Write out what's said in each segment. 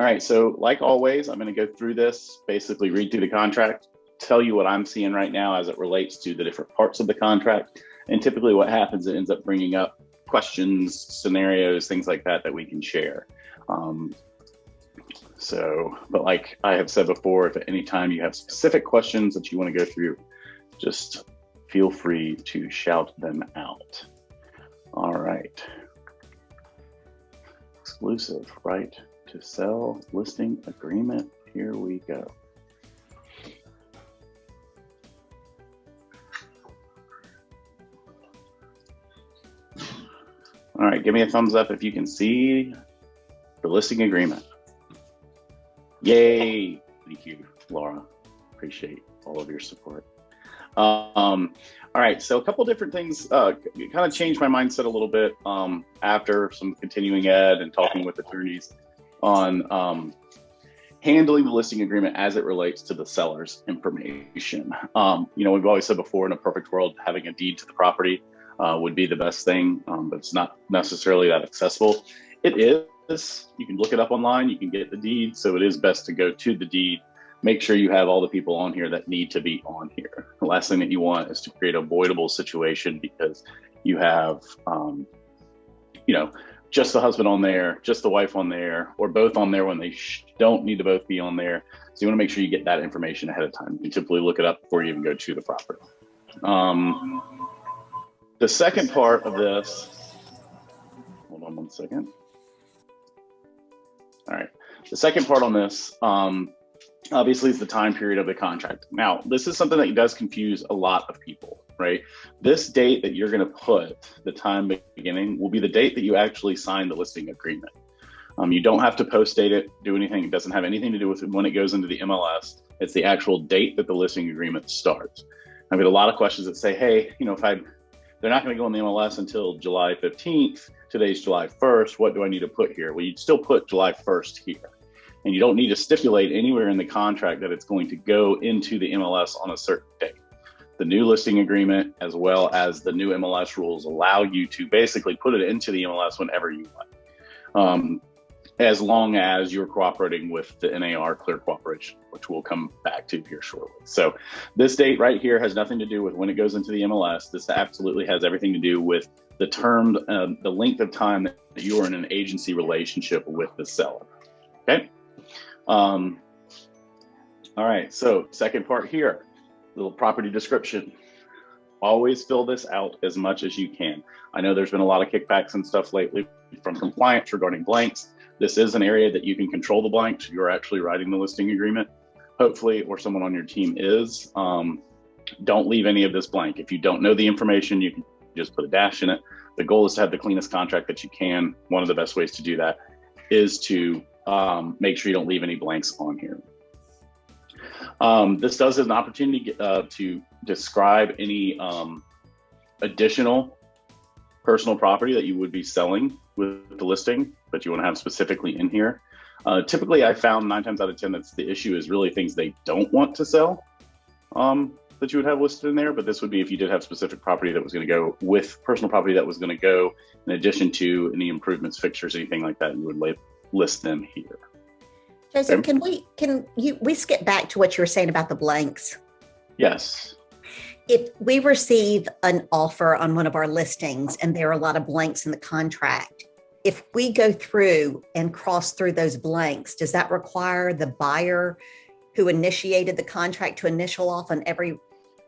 All right, so like always, I'm going to go through this, basically read through the contract, tell you what I'm seeing right now as it relates to the different parts of the contract. And typically what happens, it ends up bringing up questions, scenarios, things like that we can share. But like I have said before, if at any time you have specific questions that you want to go through, just feel free to shout them out. All right. Exclusive right to sell listing agreement. Here we go. All right, give me a thumbs up if you can see the listing agreement. Yay! Thank you, Laura. Appreciate all of your support. All right, so a couple different things kind of changed my mindset a little bit after some continuing ed and talking with attorneys on handling the listing agreement as it relates to the seller's information. We've always said before, in a perfect world, having a deed to the property would be the best thing, but it's not necessarily that accessible. It is. You can look it up online, you can get the deed, so it is best to go to the deed. Make sure you have all the people on here that need to be on here. The last thing that you want is to create an avoidable situation because you have, just the husband on there, just the wife on there, or both on there when they don't need to both be on there. So you want to make sure you get that information ahead of time. You typically look it up before you even go to the property. The second part of this, hold on one second. All right, the second part on this, obviously is the time period of the contract. Now, this is something that does confuse a lot of people, right? This date that you're going to put, the time beginning, will be the date that you actually sign the listing agreement. You don't have to post date it, do anything. It doesn't have anything to do with when it goes into the MLS. It's the actual date that the listing agreement starts. I've got a lot of questions that say, hey, they're not going to go in the MLS until July 15th. Today's July 1st. What do I need to put here? Well, you'd still put July 1st here. And you don't need to stipulate anywhere in the contract that it's going to go into the MLS on a certain date. The new listing agreement, as well as the new MLS rules, allow you to basically put it into the MLS whenever you want, as long as you're cooperating with the NAR Clear Cooperation, which we'll come back to here shortly. So this date right here has nothing to do with when it goes into the MLS. This absolutely has everything to do with the term, the length of time that you are in an agency relationship with the seller. Okay. All right, so second part here, little property description. Always fill this out as much as you can. I know there's been a lot of kickbacks and stuff lately from compliance regarding blanks. This is an area that you can control the blanks. You're actually writing the listing agreement, hopefully, or someone on your team is. Don't leave any of this blank. If you don't know the information, you can just put a dash in it. The goal is to have the cleanest contract that you can. One of the best ways to do that is to make sure you don't leave any blanks on here. This does have an opportunity to describe any additional personal property that you would be selling with the listing, but you want to have specifically in here. Typically, I found 9 times out of 10 that's the issue is really things they don't want to sell that you would have listed in there. But this would be if you did have specific property that was going to go with personal property that was going to go in addition to any improvements, fixtures, anything like that, you would list them here. Joseph, can we skip back to what you were saying about the blanks? Yes. If we receive an offer on one of our listings and there are a lot of blanks in the contract, if we go through and cross through those blanks, does that require the buyer who initiated the contract to initial off on every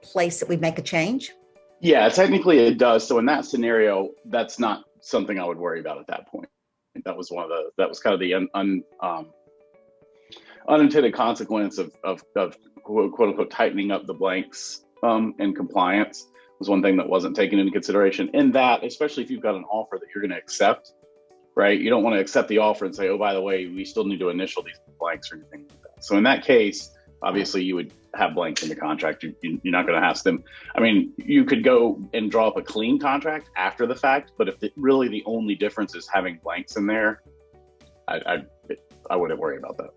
place that we make a change? Yeah, technically it does. So in that scenario, that's not something I would worry about at that point. That was kind of the unintended consequence of quote unquote tightening up the blanks and compliance was one thing that wasn't taken into consideration. In that, especially if you've got an offer that you're going to accept, right? You don't want to accept the offer and say, oh, by the way, we still need to initial these blanks or anything like that. So in that case, obviously you would have blanks in the contract. You're not going to ask them. I mean, you could go and draw up a clean contract after the fact, but if really the only difference is having blanks in there, I wouldn't worry about that.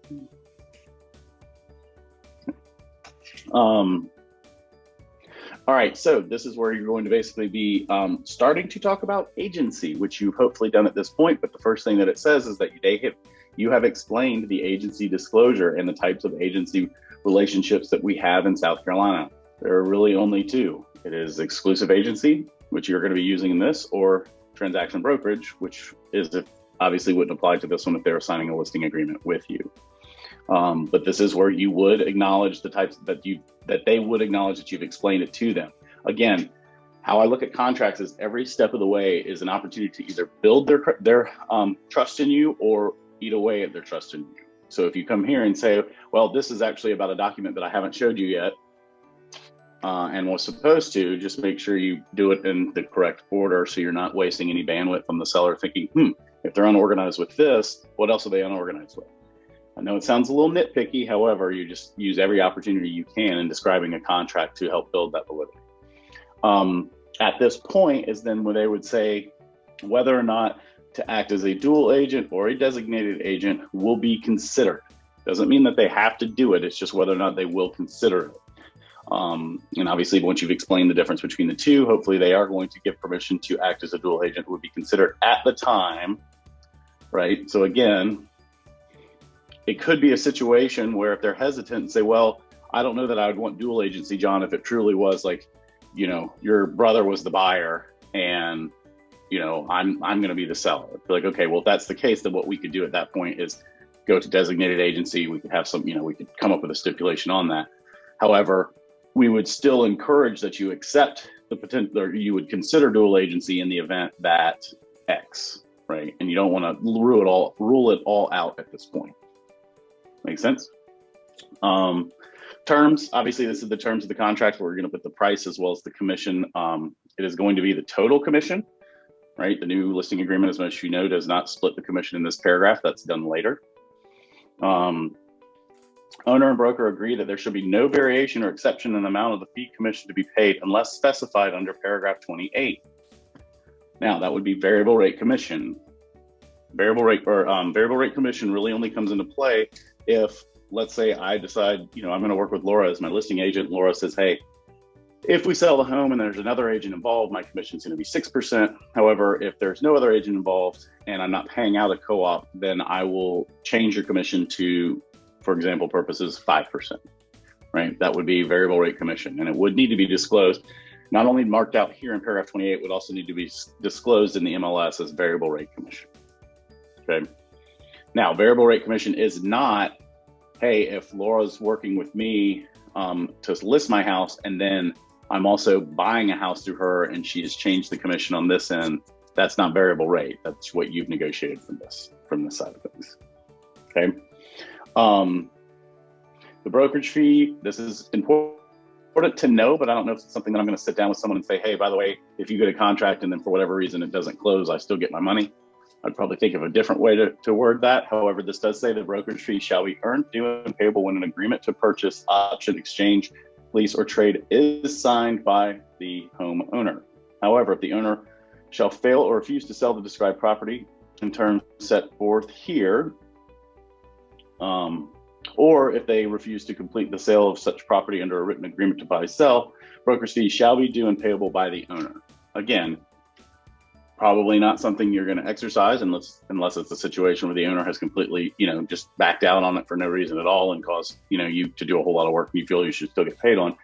All right, so this is where you're going to basically be starting to talk about agency, which you've hopefully done at this point. But the first thing that it says is that you have explained the agency disclosure and the types of agency relationships that we have in South Carolina. There are really only two. It is exclusive agency, which you're going to be using in this, or transaction brokerage, which is obviously wouldn't apply to this one if they were signing a listing agreement with you. But this is where you would acknowledge the types that they would acknowledge that you've explained it to them. Again, how I look at contracts is every step of the way is an opportunity to either build their trust in you or eat away at their trust in you. So if you come here and say, well, this is actually about a document that I haven't showed you yet and was supposed to, just make sure you do it in the correct order so you're not wasting any bandwidth from the seller thinking, if they're unorganized with this, what else are they unorganized with? I know it sounds a little nitpicky, however, you just use every opportunity you can in describing a contract to help build that validity. At this point is then where they would say whether or not to act as a dual agent or a designated agent will be considered. Doesn't mean that they have to do it, it's just whether or not they will consider it. And obviously, once you've explained the difference between the two, hopefully they are going to give permission to act as a dual agent would be considered at the time, right? So again, it could be a situation where if they're hesitant and say, well, I don't know that I would want dual agency, John, if it truly was like, your brother was the buyer and, I'm going to be the seller. Like, okay, well, if that's the case, then what we could do at that point is go to designated agency. We could have some, we could come up with a stipulation on that. However, we would still encourage that you accept the potential, or you would consider dual agency in the event that X, right? And you don't want to rule it all out at this point. Make sense? Terms, obviously this is the terms of the contract where we're going to put the price as well as the commission. It is going to be the total commission, right? The new listing agreement, as most of you know, does not split the commission in this paragraph. That's done later. Owner and broker agree that there should be no variation or exception in the amount of the fee commission to be paid unless specified under paragraph 28. Now that would be variable rate commission. Variable rate commission really only comes into play if, let's say I decide, I'm going to work with Laura as my listing agent. Laura says, hey, if we sell the home and there's another agent involved, my commission is going to be 6%. However, if there's no other agent involved and I'm not paying out a co-op, then I will change your commission to, for example purposes, 5%, right? That would be variable rate commission. And it would need to be disclosed, not only marked out here in paragraph 28, would also need to be disclosed in the MLS as variable rate commission. Okay. Now, variable rate commission is not, hey, if Laura's working with me to list my house and then I'm also buying a house through her and she has changed the commission on this end, that's not variable rate. That's what you've negotiated from this side of things. Okay. The brokerage fee, this is important to know, but I don't know if it's something that I'm going to sit down with someone and say, hey, by the way, if you get a contract and then for whatever reason it doesn't close, I still get my money. I'd probably think of a different way to word that. However, this does say the brokerage fee shall be earned, due, and payable when an agreement to purchase, option, exchange, lease, or trade is signed by the homeowner. However, if the owner shall fail or refuse to sell the described property in terms set forth here, or if they refuse to complete the sale of such property under a written agreement to buy sell, broker's fee shall be due and payable by the owner. Again, probably not something you're going to exercise unless it's a situation where the owner has completely, just backed out on it for no reason at all and caused, you to do a whole lot of work you feel you should still get paid on.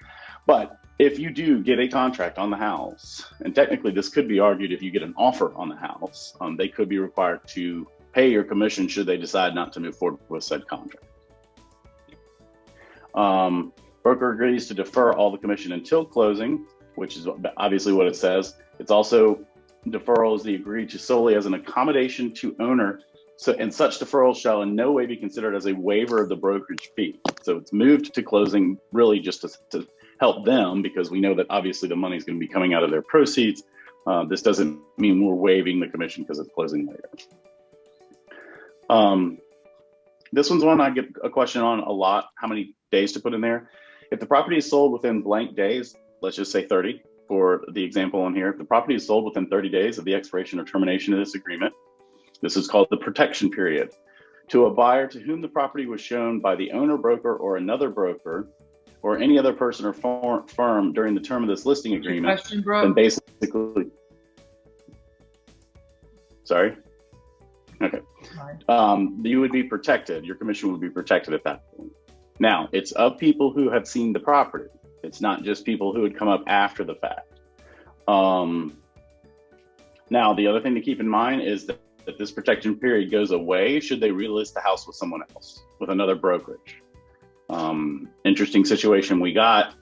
But if you do get a contract on the house, and technically this could be argued if you get an offer on the house, they could be required to pay your commission should they decide not to move forward with said contract. Broker agrees to defer all the commission until closing, which is obviously what it says. It's also deferral is the agreed to solely as an accommodation to owner. And such deferral shall in no way be considered as a waiver of the brokerage fee. So it's moved to closing really just to help them, because we know that obviously the money is going to be coming out of their proceeds. This doesn't mean we're waiving the commission because it's closing later. This one's one I get a question on a lot, how many days to put in there. If the property is sold within blank days, let's just say 30 for the example on here. If the property is sold within 30 days of the expiration or termination of this agreement, this is called the protection period. To a buyer to whom the property was shown by the owner, broker, or another broker, or any other person or firm during the term of this listing agreement, question, bro? then basically, sorry? Okay. you would be protected. Your commission would be protected at that point. Now, it's of people who have seen the property. It's not just people who would come up after the fact. Now, the other thing to keep in mind is that this protection period goes away should they relist the house with someone else, with another brokerage. Interesting situation we got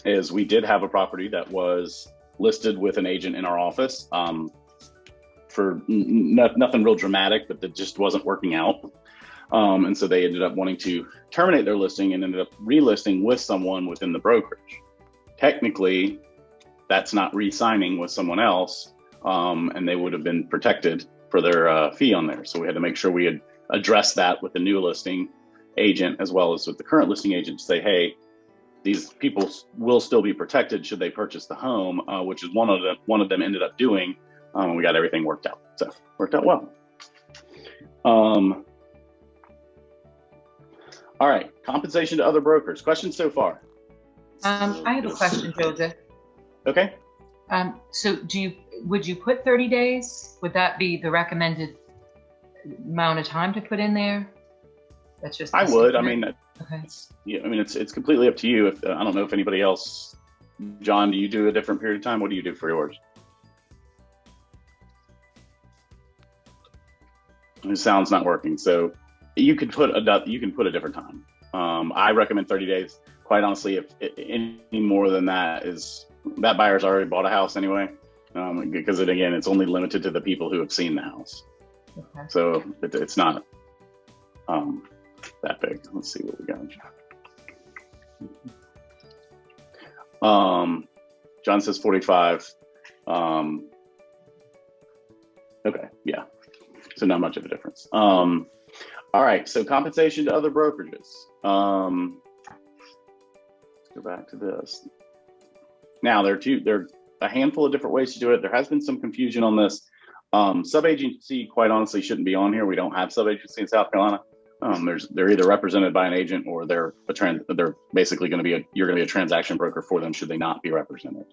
is we did have a property that was listed with an agent in our office for nothing real dramatic, but that just wasn't working out. And so they ended up wanting to terminate their listing and ended up relisting with someone within the brokerage. Technically, that's not re-signing with someone else, and they would have been protected for their fee on there. So we had to make sure we had addressed that with the new listing agent as well as with the current listing agent to say, hey, these people will still be protected should they purchase the home, which is one of them ended up doing. We got everything worked out. So worked out well. All right, compensation to other brokers. Questions so far? I have a question, Joseph. Okay. So would you put 30 days? Would that be the recommended amount of time to put in there? That's just. I would. I mean, okay. It's completely up to you. If I don't know if anybody else, John, do you do a different period of time? What do you do for yours? It sounds not working. So you could put a different time. I recommend 30 days. Quite honestly, if any more than that that buyer's already bought a house anyway, because it's only limited to the people who have seen the house. Okay. So it's not that big. Let's see what we got. John says 45. Okay, yeah. So not much of a difference. All right, so compensation to other brokerages. Let's go back to this. Now, there are a handful of different ways to do it. There has been some confusion on this. Sub-agency, quite honestly, shouldn't be on here. We don't have sub-agency in South Carolina. They're either represented by an agent or they're basically going to be you're going to be a transaction broker for them should they not be represented,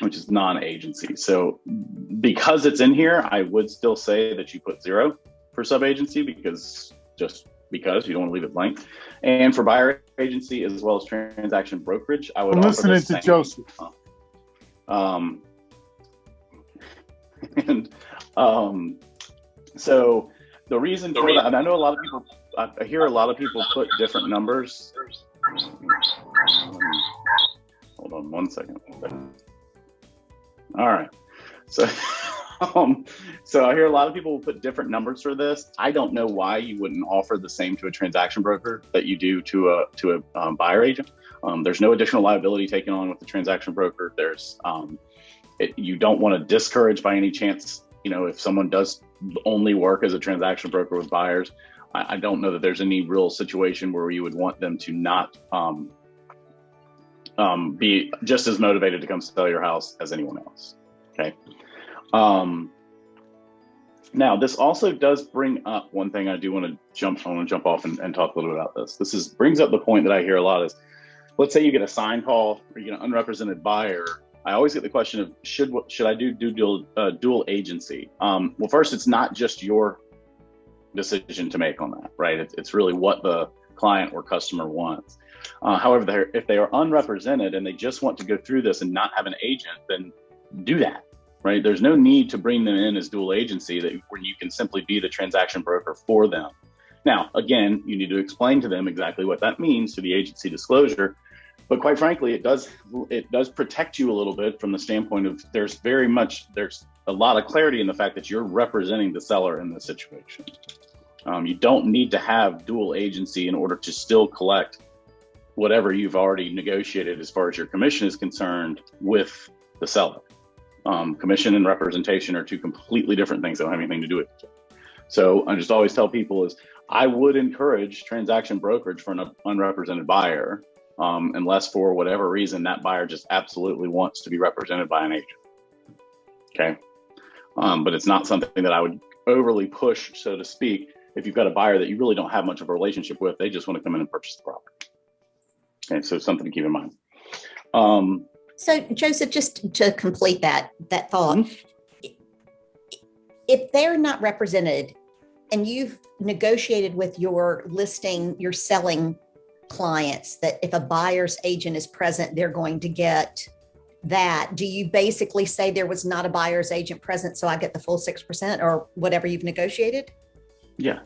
which is non-agency. So because it's in here, I would still say that you put 0 for sub-agency because you don't want to leave it blank. And for buyer agency as well as transaction brokerage, I would. I'm listening to Joseph. So the reason for that, and I know a lot of people, I hear a lot of people put different numbers. Hold on one second. All right. So so I hear a lot of people will put different numbers for this. I don't know why you wouldn't offer the same to a transaction broker that you do to a buyer agent. There's no additional liability taken on with the transaction broker. You don't want to discourage by any chance, if someone does only work as a transaction broker with buyers. I don't know that there's any real situation where you would want them to not be just as motivated to come sell your house as anyone else. Okay. Now, this also does bring up one thing I do want to jump off and talk a little bit about this. This brings up the point that I hear a lot is, let's say you get a sign call or you get an unrepresented buyer. I always get the question of, should I do dual agency? Well, first, it's not just your decision to make on that, right? It's really what the client or customer wants. However, if they are unrepresented and they just want to go through this and not have an agent, then do that. Right? There's no need to bring them in as dual agency where you can simply be the transaction broker for them. Now, again, you need to explain to them exactly what that means to the agency disclosure. But quite frankly, it does protect you a little bit from the standpoint of there's a lot of clarity in the fact that you're representing the seller in this situation. You don't need to have dual agency in order to still collect whatever you've already negotiated as far as your commission is concerned with the seller. Commission and representation are two completely different things that don't have anything to do with it. So I just always tell people is I would encourage transaction brokerage for an unrepresented buyer, unless for whatever reason that buyer just absolutely wants to be represented by an agent. Okay. But it's not something that I would overly push, so to speak, if you've got a buyer that you really don't have much of a relationship with, they just want to come in and purchase the property. Okay, so something to keep in mind. So Joseph, just to complete that thought, if they're not represented and you've negotiated with your listing, your selling clients that if a buyer's agent is present, they're going to get that, do you basically say there was not a buyer's agent present, so I get the full 6% or whatever you've negotiated? Yeah.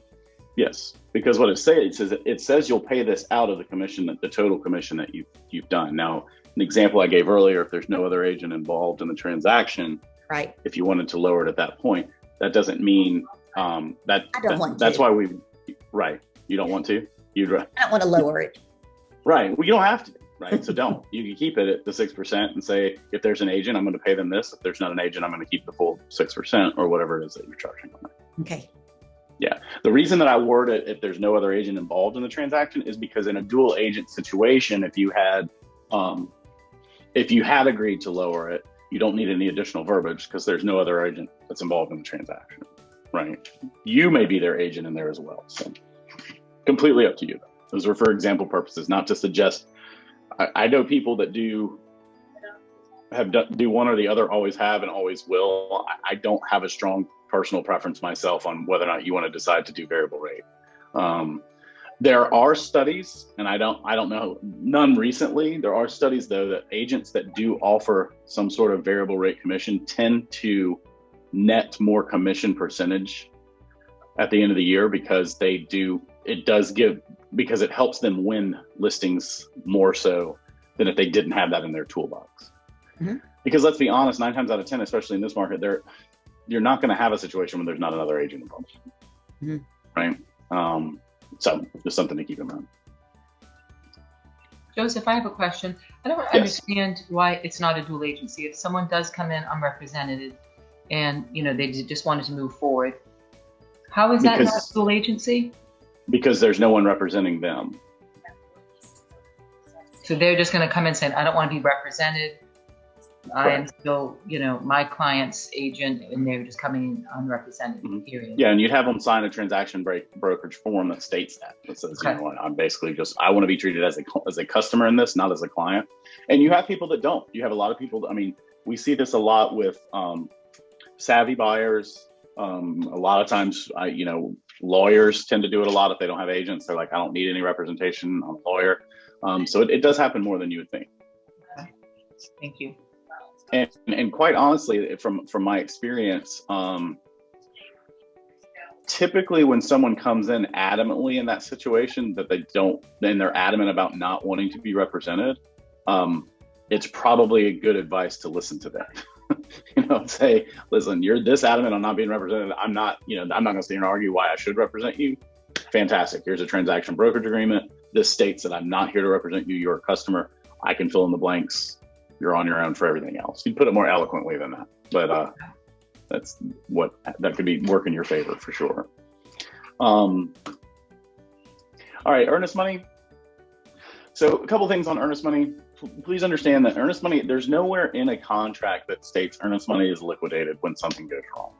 Yes. Because what it says you'll pay this out of the commission, the total commission that you've done. Now, an example I gave earlier, if there's no other agent involved in the transaction, right? If you wanted to lower it at that point, that doesn't mean that's why right. You don't want to? I don't want to lower it. Right. Well, you don't have to. Right. So don't. You can keep it at the 6% and say, if there's an agent, I'm going to pay them this. If there's not an agent, I'm going to keep the full 6% or whatever it is that you're charging on it. Okay. Yeah. The reason that I word it, if there's no other agent involved in the transaction, is because in a dual agent situation, if you had agreed to lower it, you don't need any additional verbiage because there's no other agent that's involved in the transaction. Right. You may be their agent in there as well. So completely up to you. Those are for example purposes, not to suggest. I know people that do one or the other, always have and always will. I don't have a strong personal preference myself on whether or not you want to decide to do variable rate. There are studies, and I don't know, none recently. There are studies though that agents that do offer some sort of variable rate commission tend to net more commission percentage at the end of the year because because it helps them win listings more so than if they didn't have that in their toolbox. Mm-hmm. Because let's be honest, 9 times out of 10, especially in this market, you're not going to have a situation where there's not another agent involved. Mm-hmm. Right? So just something to keep in mind. Joseph, I have a question. I don't understand why it's not a dual agency. If someone does come in unrepresented and they just wanted to move forward, how is that not a dual agency? Because there's no one representing them. So they're just going to come in saying, I don't want to be represented. Correct. I am still, my client's agent, and they're just coming in unrepresented, period. Yeah, and you'd have them sign a transaction brokerage form that states that. It says, I'm basically I want to be treated as a customer in this, not as a client. And you have people that don't. You have a lot of people, we see this a lot with savvy buyers. A lot of times, lawyers tend to do it a lot if they don't have agents. They're like, I don't need any representation. I'm a lawyer. So it does happen more than you would think. Okay. Thank you. And quite honestly, from my experience, typically when someone comes in adamantly in that situation that they're adamant about not wanting to be represented, it's probably a good advice to listen to them. Say, listen, you're this adamant on not being represented. I'm not going to sit here and argue why I should represent you. Fantastic. Here's a transaction brokerage agreement. This states that I'm not here to represent you. You're a customer. I can fill in the blanks. You're on your own for everything else. You put it more eloquently than that, but that could be work in your favor for sure. All right, earnest money. So a couple things on earnest money. Please understand that earnest money, there's nowhere in a contract that states earnest money is liquidated when something goes wrong,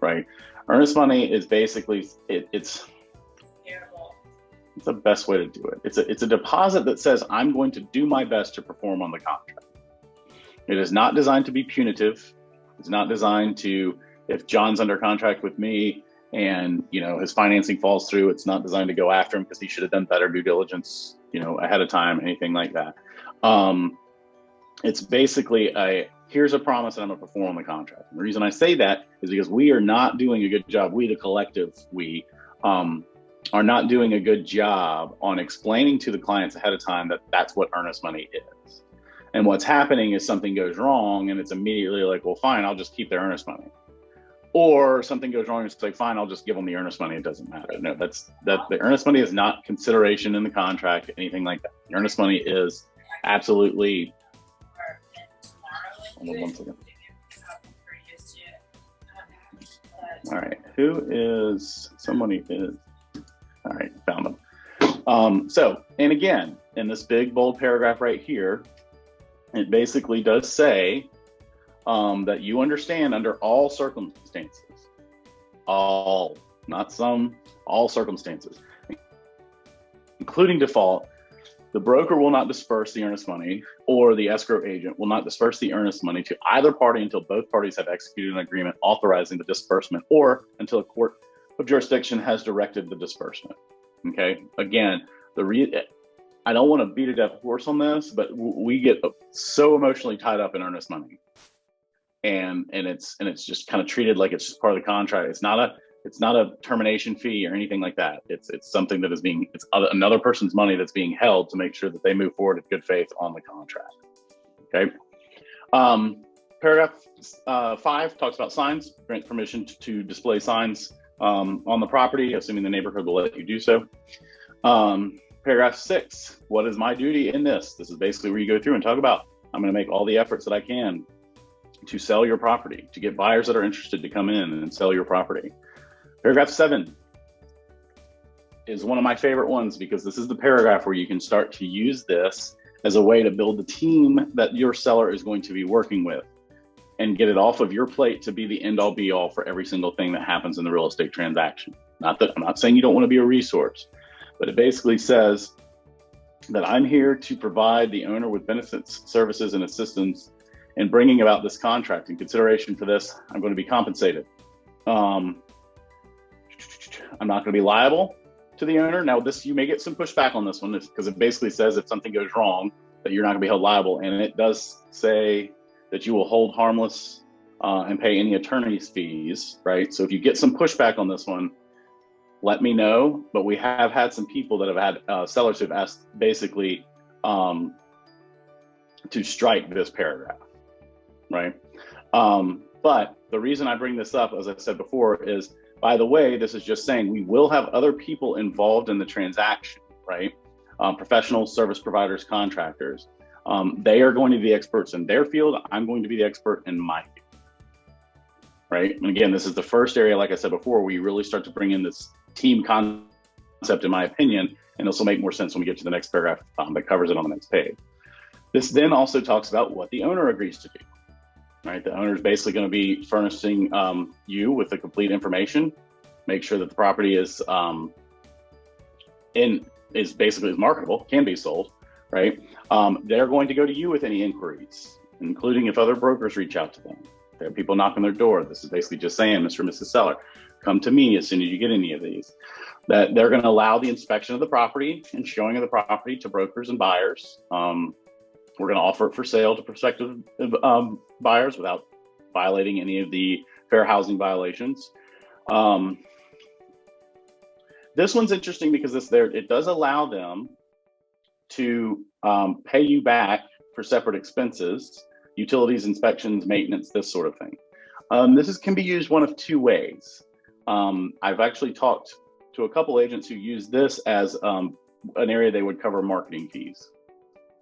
right? Earnest money is basically, it's the best way to do it. It's a deposit that says, I'm going to do my best to perform on the contract. It is not designed to be punitive. It's not designed to, if John's under contract with me and, his financing falls through, it's not designed to go after him because he should have done better due diligence, ahead of time, anything like that. It's basically here's a promise that I'm going to perform on the contract. And the reason I say that is because we are not doing a good job. We, the collective, are not doing a good job on explaining to the clients ahead of time that that's what earnest money is. And what's happening is something goes wrong and it's immediately like, well, fine, I'll just keep their earnest money. Or something goes wrong and it's like, fine, I'll just give them the earnest money. It doesn't matter. No, the earnest money is not consideration in the contract, anything like that. The earnest money is absolutely. Hold on one second. All right, somebody is, all right, found them. So, and again, in this big bold paragraph right here, it basically does say that you understand under all circumstances, all, not some, all circumstances, including default, The broker will not disperse the earnest money, or the escrow agent will not disperse the earnest money to either party until both parties have executed an agreement authorizing the disbursement, or until a court of jurisdiction has directed the disbursement. Okay. Again, I don't want to beat a dead horse on this, but we get so emotionally tied up in earnest money, and it's just kind of treated like it's just part of the contract. It's not a termination fee or anything like that. It's something that is another person's money that's being held to make sure that they move forward in good faith on the contract. Okay. Paragraph 5 talks about signs. Grants permission to display signs on the property, assuming the neighborhood will let you do so. Paragraph 6, what is my duty in this? This is basically where you go through and talk about, I'm going to make all the efforts that I can to sell your property, to get buyers that are interested to come in and sell your property. Paragraph 7 is one of my favorite ones, because this is the paragraph where you can start to use this as a way to build the team that your seller is going to be working with, and get it off of your plate to be the end all be all for every single thing that happens in the real estate transaction. I'm not saying you don't want to be a resource, but it basically says that I'm here to provide the owner with benefits, services, and assistance in bringing about this contract. In consideration for this, I'm going to be compensated. I'm not going to be liable to the owner. Now, you may get some pushback on this one, because it basically says if something goes wrong, that you're not going to be held liable. And it does say that you will hold harmless and pay any attorney's fees, right? So if you get some pushback on this one, let me know. But we have had some people that have had sellers who've asked basically to strike this paragraph, right? But the reason I bring this up, as I said before, is, by the way, this is just saying we will have other people involved in the transaction, right? Professional service providers, contractors. They are going to be experts in their field. I'm going to be the expert in my field, right? And again, this is the first area, like I said before, where you really start to bring in this team concept, in my opinion, and this will make more sense when we get to the next paragraph that covers it on the next page. This then also talks about what the owner agrees to do, right? The owner is basically going to be furnishing you with the complete information, make sure that the property is basically marketable, can be sold, right? They're going to go to you with any inquiries, including if other brokers reach out to them. There are people knocking their door. This is basically just saying, Mr. and Mrs. Seller, come to me as soon as you get any of these. That they're going to allow the inspection of the property and showing of the property to brokers and buyers. We're going to offer it for sale to prospective buyers without violating any of the fair housing violations. This one's interesting because it does allow them to pay you back for separate expenses, utilities, inspections, maintenance, this sort of thing. This can be used one of two ways. I've actually talked to a couple agents who use this as an area they would cover marketing fees,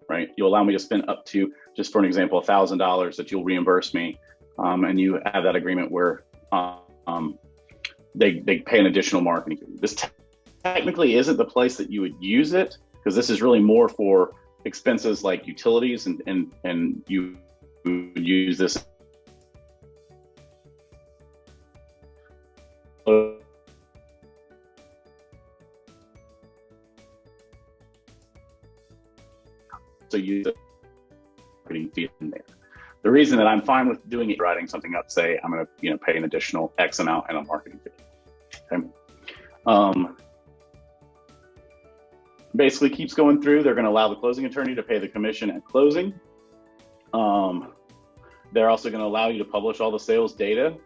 right? You'll allow me to spend up to, just for an example, $1,000 that you'll reimburse me, and you have that agreement where they pay an additional marketing fee. This technically isn't the place that you would use it, because this is really more for expenses like utilities, and you would use this so use the marketing fee in there. The reason that I'm fine with doing it, writing something up, say I'm going to pay an additional X amount and a marketing fee. Okay. Basically keeps going through. They're going to allow the closing attorney to pay the commission at closing. They're also going to allow you to publish all the sales data.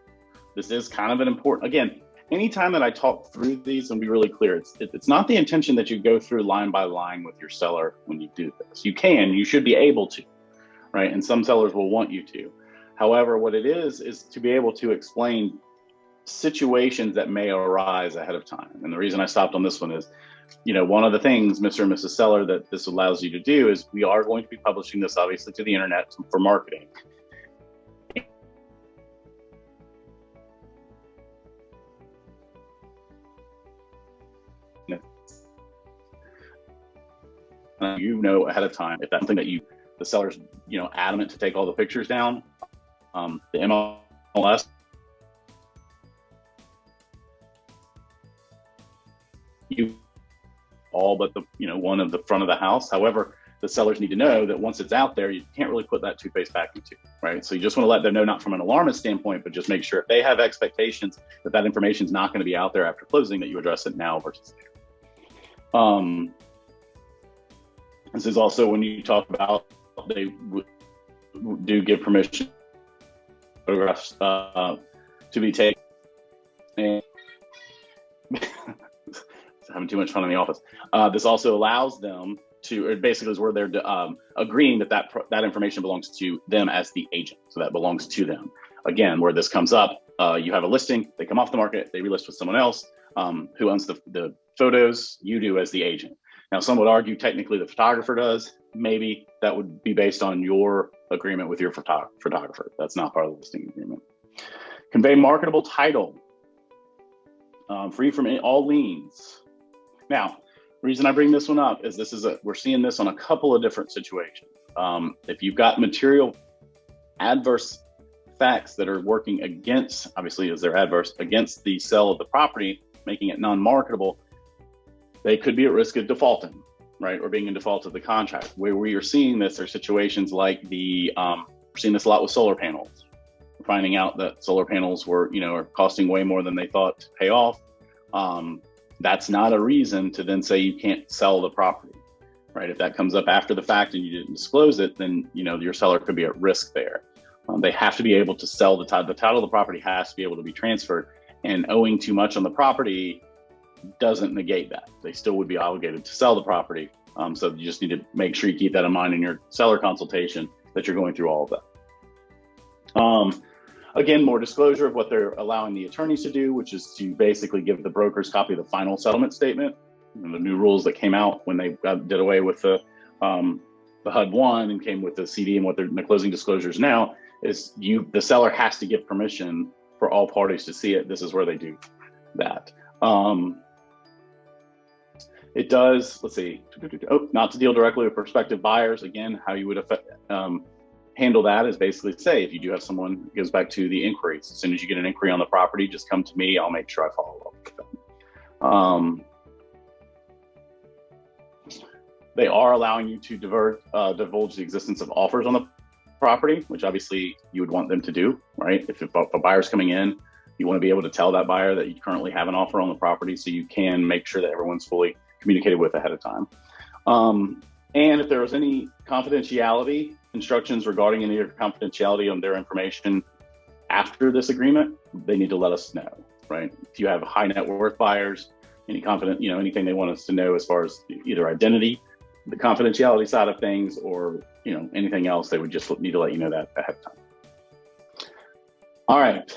This is kind of an important, again, anytime that I talk through these and be really clear, it's not the intention that you go through line by line with your seller when you do this. You should be able to, right? And some sellers will want you to. However, what it is to be able to explain situations that may arise ahead of time. And the reason I stopped on this one is, one of the things, Mr. and Mrs. Seller, that this allows you to do is we are going to be publishing this obviously to the internet for marketing. Ahead of time, if that's something that the seller's, adamant to take all the pictures down, the MLS you all but the, one of the front of the house. However, the sellers need to know that once it's out there, you can't really put that toothpaste back into, right? So you just want to let them know, not from an alarmist standpoint, but just make sure if they have expectations that that information is not going to be out there after closing, that you address it now versus later. This is also when you talk about, they do give permission photographs to be taken. And having too much fun in the office. This also allows them to, it basically is where they're agreeing that that information belongs to them as the agent. So that belongs to them. Again, where this comes up, you have a listing, they come off the market, they relist with someone else who owns the photos, you do as the agent. Now, some would argue technically the photographer does. Maybe that would be based on your agreement with your photographer. That's not part of the listing agreement. Convey marketable title, free from all liens. Now, the reason I bring this one up is we're seeing this on a couple of different situations. If you've got material adverse facts that are working against, obviously as they're adverse, against the sale of the property, making it non-marketable, they could be at risk of defaulting, right? Or being in default of the contract. Where we are seeing this are situations like we're seeing this a lot with solar panels. We're finding out that solar panels are costing way more than they thought to pay off. That's not a reason to then say you can't sell the property, right? If that comes up after the fact and you didn't disclose it, then your seller could be at risk there. They have to be able to sell the title of the property has to be able to be transferred, and owing too much on the property doesn't negate that. They still would be obligated to sell the property. So you just need to make sure you keep that in mind in your seller consultation, that you're going through all of that. Again, more disclosure of what they're allowing the attorneys to do, which is to basically give the brokers copy of the final settlement statement. And the new rules that came out when they did away with the HUD 1 and came with the CD and what they're in the closing disclosures now is the seller has to give permission for all parties to see it. This is where they do that. It does, let's see, not to deal directly with prospective buyers. Again, how you would handle that is basically say, if you do have someone, it goes back to the inquiries. As soon as you get an inquiry on the property, just come to me. I'll make sure I follow up with them. They are allowing you to divulge the existence of offers on the property, which obviously you would want them to do, right? If a buyer's coming in, you want to be able to tell that buyer that you currently have an offer on the property, so you can make sure that everyone's fully communicated with ahead of time. And if there was any confidentiality instructions regarding any confidentiality on their information after this agreement, they need to let us know, right? If you have high net worth buyers, anything they want us to know as far as either identity, the confidentiality side of things, or anything else, they would just need to let you know that ahead of time. All right,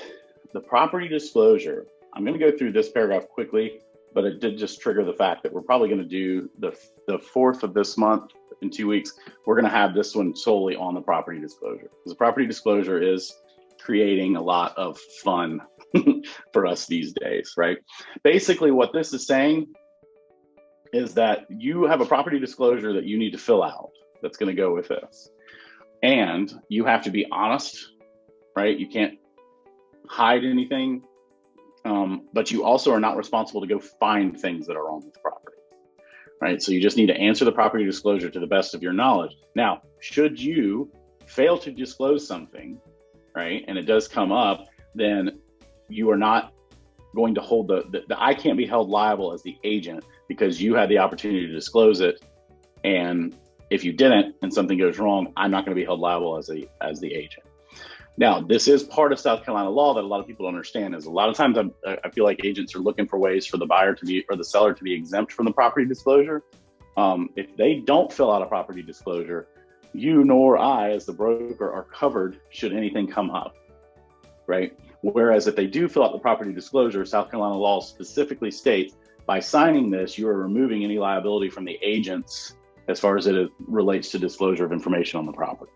the property disclosure. I'm going to go through this paragraph quickly, but it did just trigger the fact that we're probably going to do the 4th of this month, in 2 weeks. We're going to have this one solely on the property disclosure, because the property disclosure is creating a lot of fun for us these days, right? Basically, what this is saying is that you have a property disclosure that you need to fill out that's going to go with this. And you have to be honest, right? You can't hide anything, but you also are not responsible to go find things that are wrong with the property, right? So you just need to answer the property disclosure to the best of your knowledge. Now, should you fail to disclose something, right, and it does come up, then you are not going to hold I can't be held liable as the agent because you had the opportunity to disclose it. And if you didn't and something goes wrong, I'm not going to be held liable as the agent. Now, this is part of South Carolina law that a lot of people don't understand. Is a lot of times I feel like agents are looking for ways for the buyer to be, or the seller to be exempt from the property disclosure. If they don't fill out a property disclosure, you nor I as the broker are covered should anything come up, right? Whereas if they do fill out the property disclosure, South Carolina law specifically states by signing this, you are removing any liability from the agents as far as it relates to disclosure of information on the property.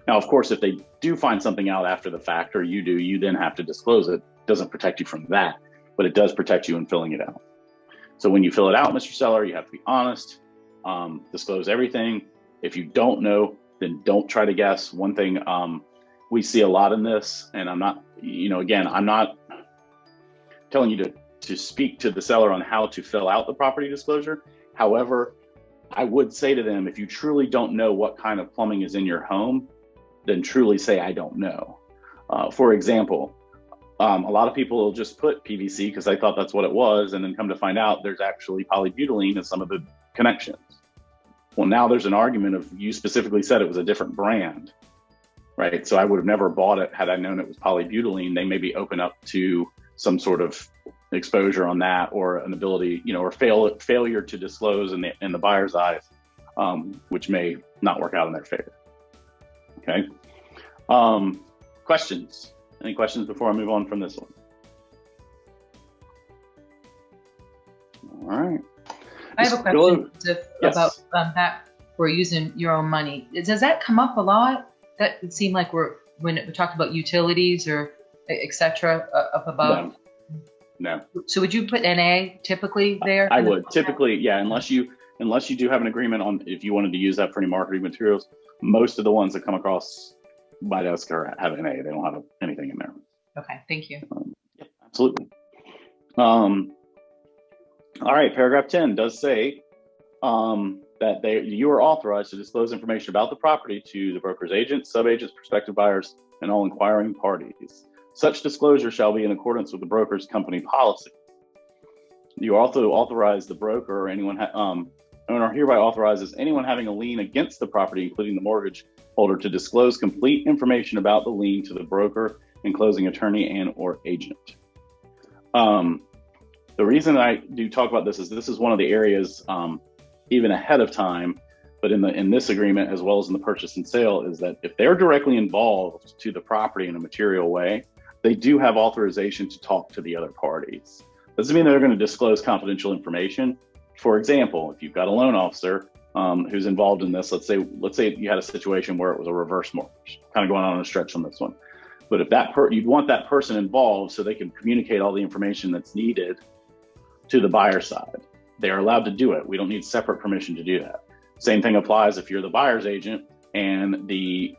Now, of course, if they do find something out after the fact, or you then have to disclose it. It doesn't protect you from that, but it does protect you in filling it out. So when you fill it out, Mr. Seller, you have to be honest, disclose everything. If you don't know, then don't try to guess. One thing we see a lot in this, and I'm not, I'm not telling you to speak to the seller on how to fill out the property disclosure. However, I would say to them, if you truly don't know what kind of plumbing is in your home, then truly say, I don't know. For example, a lot of people will just put PVC because they thought that's what it was, and then come to find out there's actually polybutylene in some of the connections. Well, now there's an argument of, you specifically said it was a different brand, right? So I would have never bought it had I known it was polybutylene. They may be open up to some sort of exposure on that, or an ability, or failure to disclose in the buyer's eyes, which may not work out in their favor. Okay. Questions? Any questions before I move on from this one? All right. I have a question about that. We're using your own money. Does that come up a lot? That would seem like when we talked about utilities or et cetera up above. No. So would you put NA typically there? I would typically, yeah, unless you do have an agreement on if you wanted to use that for any marketing materials. Most of the ones that come across my desk have NA. They don't have anything in there. Okay, thank you. Yeah, absolutely. All right, paragraph 10 does say that you are authorized to disclose information about the property to the broker's agents, subagents, prospective buyers, and all inquiring parties. Such disclosure shall be in accordance with the broker's company policy. You also authorize the broker or anyone, owner hereby authorizes anyone having a lien against the property, including the mortgage holder, to disclose complete information about the lien to the broker and closing attorney and or agent. The reason I do talk about this is one of the areas, even ahead of time, but in this agreement, as well as in the purchase and sale, is that if they're directly involved to the property in a material way, they do have authorization to talk to the other parties. Doesn't mean they're going to disclose confidential information. For example, if you've got a loan officer who's involved in this, let's say you had a situation where it was a reverse mortgage, kind of going on a stretch on this one. But if you'd want that person involved so they can communicate all the information that's needed to the buyer side. They are allowed to do it. We don't need separate permission to do that. Same thing applies if you're the buyer's agent and the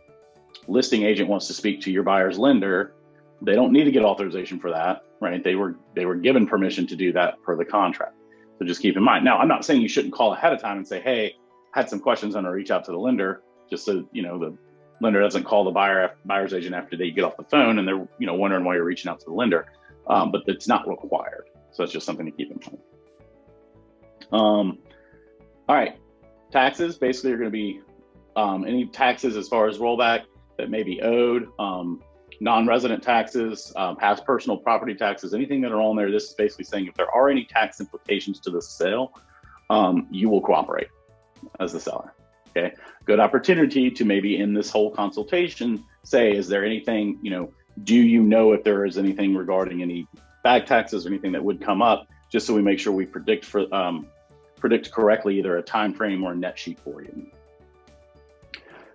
listing agent wants to speak to your buyer's lender. They don't need to get authorization for that, right? They were given permission to do that per the contract. So just keep in mind. Now, I'm not saying you shouldn't call ahead of time and say, hey, had some questions, I'm gonna reach out to the lender, just so the lender doesn't call the buyer's agent after they get off the phone and they're wondering why you're reaching out to the lender. But it's not required. So that's just something to keep in mind. All right, taxes basically are going to be any taxes as far as rollback that may be owed, non-resident taxes, past personal property taxes, anything that are on there. This is basically saying if there are any tax implications to the sale, you will cooperate as the seller. Okay, good opportunity to maybe in this whole consultation say, is there anything, do you know if there is anything regarding any bag taxes or anything that would come up, just so we make sure we predict correctly either a time frame or a net sheet for you.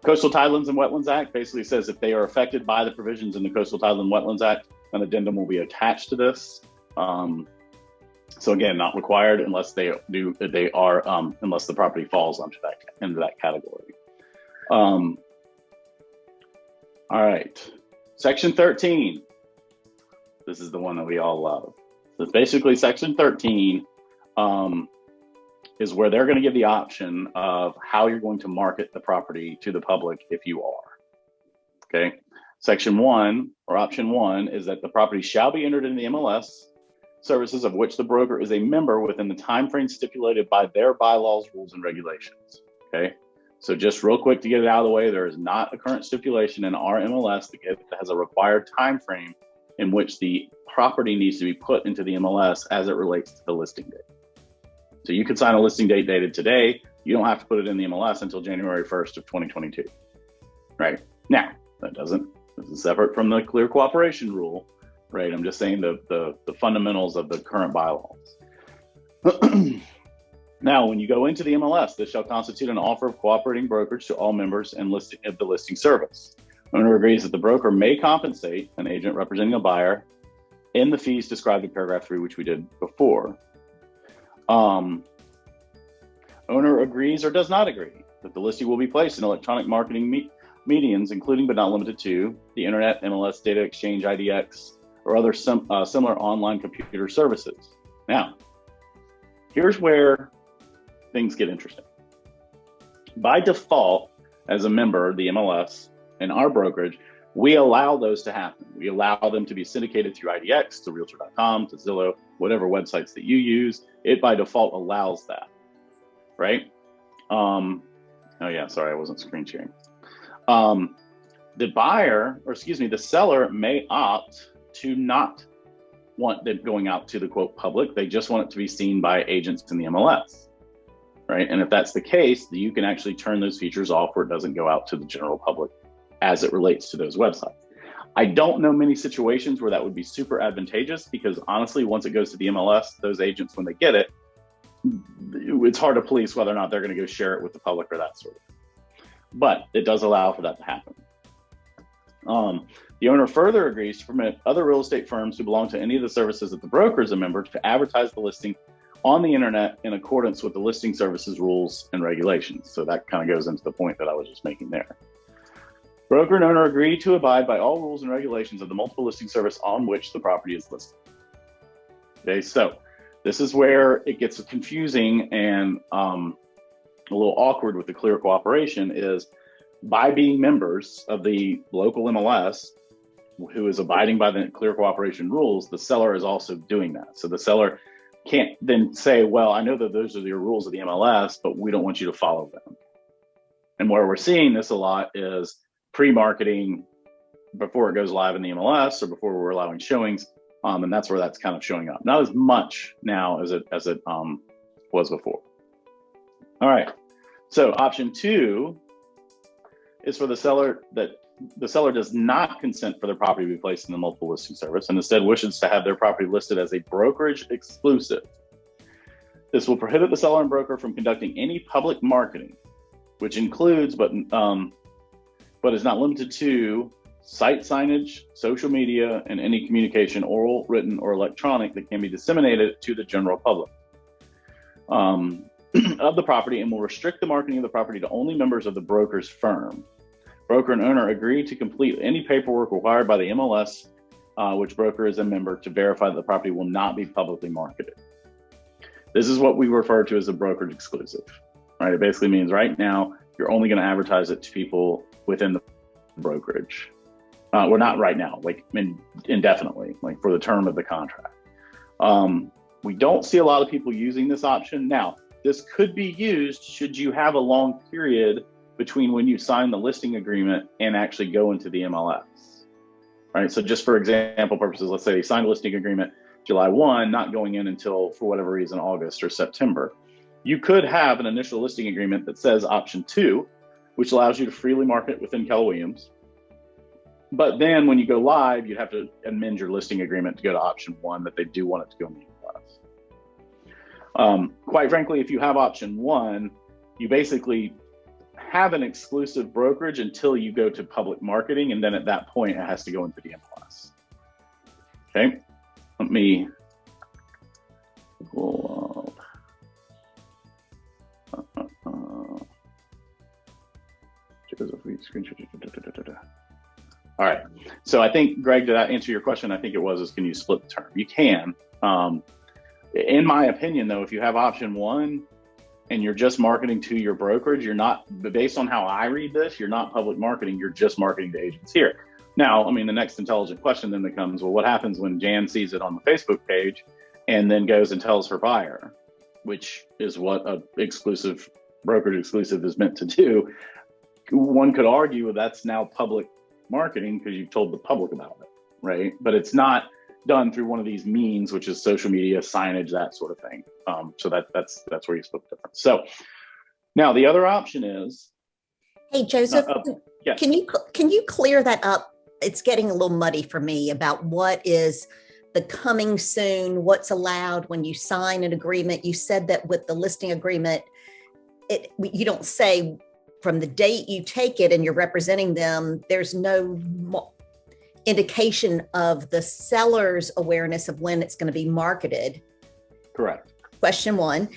Coastal Tidelands and Wetlands Act basically says if they are affected by the provisions in the Coastal Tideland and Wetlands Act, an addendum will be attached to this. So again, not required unless unless the property falls into that category. All right, Section 13. This is the one that we all love. So it's basically Section 13 is where they're going to give the option of how you're going to market the property to the public if you are. Okay. Section 1 or option 1 is that the property shall be entered in the MLS services of which the broker is a member within the time frame stipulated by their bylaws, rules, and regulations. Okay. So just real quick to get it out of the way, there is not a current stipulation in our MLS that has a required time frame in which the property needs to be put into the MLS as it relates to the listing date. So you could sign a listing date dated today. You don't have to put it in the MLS until January 1st of 2022. Right? Now, this is separate from the clear cooperation rule, right? I'm just saying the fundamentals of the current bylaws. Now, when you go into the MLS, this shall constitute an offer of cooperating brokerage to all members and of the listing service. Owner agrees that the broker may compensate an agent representing a buyer in the fees described in paragraph 3, which we did before. Owner agrees or does not agree that the listing will be placed in electronic marketing mediums, including but not limited to the Internet, MLS, Data Exchange, IDX, or other similar online computer services. Now, here's where things get interesting. By default, as a member of the MLS and our brokerage, we allow those to happen. We allow them to be syndicated through IDX, to Realtor.com, to Zillow, whatever websites that you use. It by default allows that, right? Oh yeah, sorry, I wasn't screen sharing. The buyer, or excuse me, the seller may opt to not want them going out to the quote public. They just want it to be seen by agents in the MLS, right? And if that's the case, you can actually turn those features off where it doesn't go out to the general public as it relates to those websites. I don't know many situations where that would be super advantageous, because honestly, once it goes to the MLS, those agents, when they get it, it's hard to police whether or not they're going to go share it with the public or that sort of thing. But it does allow for that to happen. The owner further agrees to permit other real estate firms who belong to any of the services that the broker is a member to advertise the listing on the internet in accordance with the listing services rules and regulations. So that kind of goes into the point that I was just making there. Broker and owner agree to abide by all rules and regulations of the multiple listing service on which the property is listed. Okay, so this is where it gets confusing and a little awkward with the clear cooperation is by being members of the local MLS, who is abiding by the clear cooperation rules, the seller is also doing that. So the seller can't then say, well, I know that those are your rules of the MLS, but we don't want you to follow them. And where we're seeing this a lot is pre-marketing before it goes live in the MLS or before we're allowing showings. And that's where that's kind of showing up. Not as much now as it was before. All right. So option 2 is for the seller that the seller does not consent for their property to be placed in the multiple listing service and instead wishes to have their property listed as a brokerage exclusive. This will prohibit the seller and broker from conducting any public marketing, which includes, but is not limited to, site signage, social media, and any communication, oral, written, or electronic, that can be disseminated to the general public of the property, and will restrict the marketing of the property to only members of the broker's firm. Broker and owner agree to complete any paperwork required by the MLS, which broker is a member, to verify that the property will not be publicly marketed. This is what we refer to as a brokerage exclusive, right? It basically means right now you're only going to advertise it to people within the brokerage. Well, not right now, like indefinitely, like for the term of the contract. We don't see a lot of people using this option. Now, this could be used should you have a long period between when you sign the listing agreement and actually go into the MLS, right? So just for example purposes, let's say you signed a listing agreement July 1, not going in until, for whatever reason, August or September. You could have an initial listing agreement that says option 2, which allows you to freely market within Keller Williams. But then when you go live, you have to amend your listing agreement to go to option 1 that they do want it to go in the MLS. Quite frankly, if you have option 1, you basically have an exclusive brokerage until you go to public marketing, and then at that point, it has to go into the MLS. Okay, let me pull up. All right, so I think, Greg, did that answer your question? I think it was, can you split the term? You can. In my opinion, though, if you have option 1, and you're just marketing to your brokerage, you're not, based on how I read this, you're not public marketing, you're just marketing to agents here. Now, I mean, the next intelligent question then becomes, well, what happens when Jan sees it on the Facebook page and then goes and tells her buyer, which is what a exclusive brokerage exclusive is meant to do? One could argue that's now public marketing because you've told the public about it, right? But it's not done through one of these means, which is social media, signage, that sort of thing. So that's where you split the difference. So now the other option is, hey Joseph, yes. Can you clear that up? It's getting a little muddy for me about what is the coming soon, what's allowed when you sign an agreement. You said that with the listing agreement, you don't say from the date you take it and you're representing them, there's no indication of the seller's awareness of when it's going to be marketed. Correct. Question 1.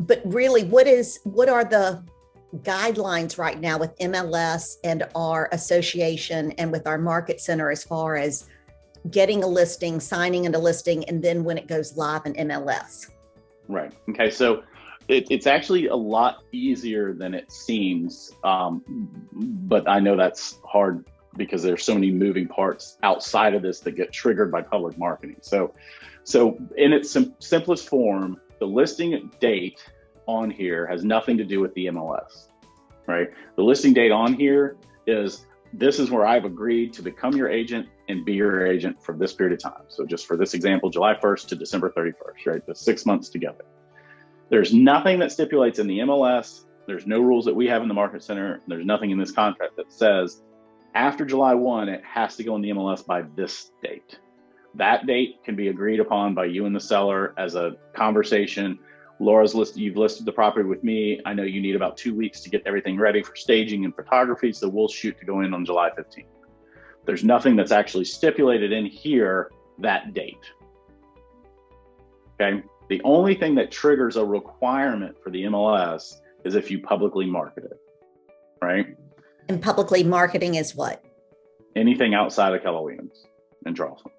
But really, what are the guidelines right now with MLS and our association and with our market center as far as getting a listing, signing into listing, and then when it goes live in MLS? Right. Okay. So It's actually a lot easier than it seems, but I know that's hard because there's so many moving parts outside of this that get triggered by public marketing. So in its simplest form, the listing date on here has nothing to do with the MLS, right? The listing date on here is, this is where I've agreed to become your agent and be your agent for this period of time. So just for this example, July 1st to December 31st, right? The 6 months together. There's nothing that stipulates in the MLS. There's no rules that we have in the Market Center. There's nothing in this contract that says after July 1, it has to go in the MLS by this date. That date can be agreed upon by you and the seller as a conversation. Laura's listed, you've listed the property with me. I know you need about 2 weeks to get everything ready for staging and photography, so we'll shoot to go in on July 15th. There's nothing that's actually stipulated in here that date. Okay. The only thing that triggers a requirement for the MLS is if you publicly market it, right? And publicly marketing is what? Anything outside of Keller Williams and Charleston.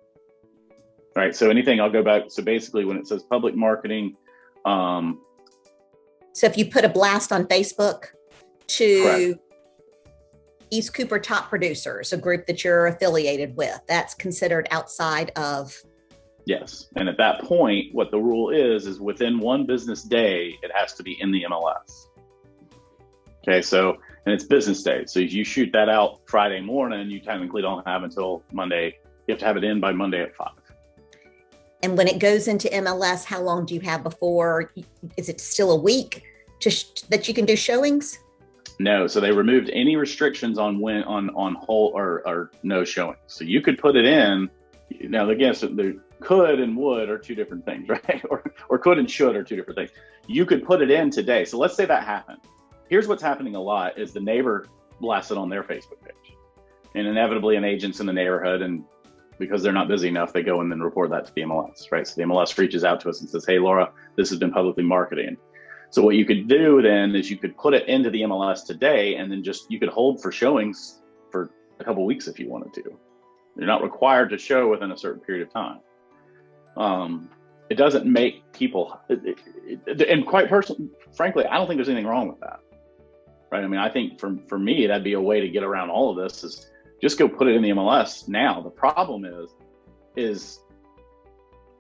Right. So anything, I'll go back. So basically when it says public marketing, so if you put a blast on Facebook to correct. East Cooper Top Producers, a group that you're affiliated with, that's considered outside of. Yes. And at that point, what the rule is within 1 business day, it has to be in the MLS. Okay. So, and it's business day. So if you shoot that out Friday morning, you technically don't have until Monday. You have to have it in by Monday at 5. And when it goes into MLS, how long do you have before? Is it still a week that you can do showings? No. So they removed any restrictions on when on whole or no showings. So you could put it in. Now, again, so the could and would are 2 different things, right? Or could and should are 2 different things. You could put it in today. So let's say that happened. Here's what's happening a lot is the neighbor blasts it on their Facebook page. And inevitably an agent's in the neighborhood, and because they're not busy enough, they go and then report that to the MLS, right? So the MLS reaches out to us and says, hey, Laura, this has been publicly marketed. So what you could do then is you could put it into the MLS today, and then you could hold for showings for a couple of weeks if you wanted to. You're not required to show within a certain period of time. It doesn't make people, and quite personally, frankly, I don't think there's anything wrong with that, right? I mean, I think for me, that'd be a way to get around all of this is just go put it in the MLS now. The problem is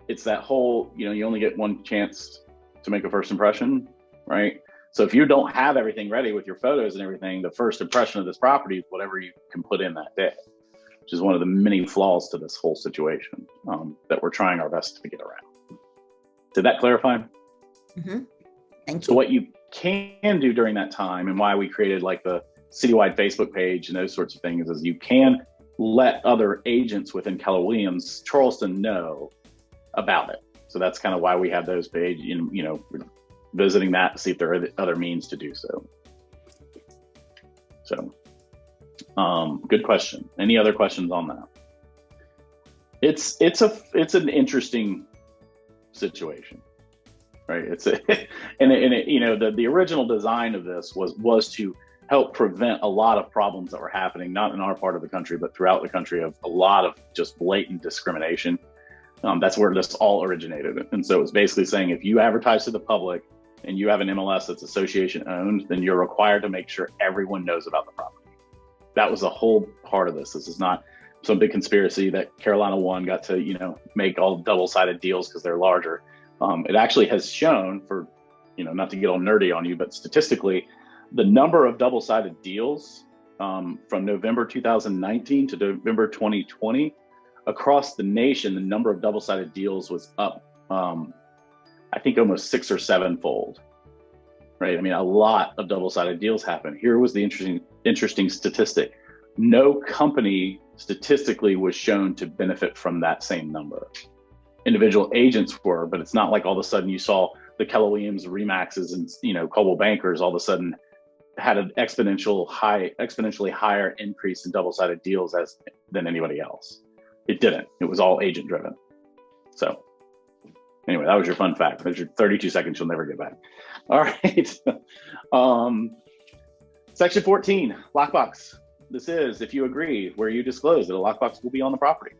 it's that whole, you only get 1 chance to make a first impression, right? So if you don't have everything ready with your photos and everything, the first impression of this property is whatever you can put in that day, which is one of the many flaws to this whole situation that we're trying our best to get around. Did that clarify? Mm-hmm. Thank you. So what you can do during that time, and why we created like the citywide Facebook page and those sorts of things, is you can let other agents within Keller Williams Charleston know about it. So that's kind of why we have those pages, visiting that to see if there are other means to do so. So good question. Any other questions on that? It's an interesting situation, right? The original design of this was to help prevent a lot of problems that were happening, not in our part of the country, but throughout the country, of a lot of just blatant discrimination. That's where this all originated. And so it's basically saying if you advertise to the public and you have an MLS that's association owned, then you're required to make sure everyone knows about the property. That was the whole part of this. This is not some big conspiracy that Carolina One got to, make all double-sided deals because they're larger. It actually has shown, for, not to get all nerdy on you, but statistically, the number of double-sided deals from November 2019 to November 2020 across the nation, the number of double-sided deals was up, I think almost 6 or 7-fold, right? I mean, a lot of double-sided deals happen. Here was the interesting statistic. No company statistically was shown to benefit from that same number. Individual agents were, but it's not like all of a sudden you saw the Keller Williams, Remaxes, and Coldwell Bankers all of a sudden had an exponentially higher increase in double-sided deals than anybody else. It didn't. It was all agent driven. So anyway, that was your fun fact. There's your 32 seconds you'll never get back. All right. Section 14, lockbox. This is, if you agree, where you disclose that a lockbox will be on the property.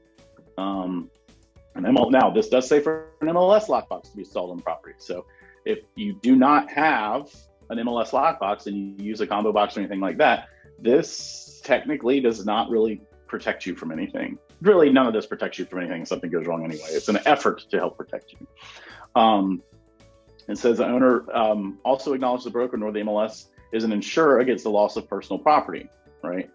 Now, this does say for an MLS lockbox to be installed on the property. So if you do not have an MLS lockbox and you use a combo box or anything like that, this technically does not really protect you from anything. Really, none of this protects you from anything if something goes wrong anyway. It's an effort to help protect you. It says the owner also acknowledges the broker nor the MLS is an insurer against the loss of personal property, right?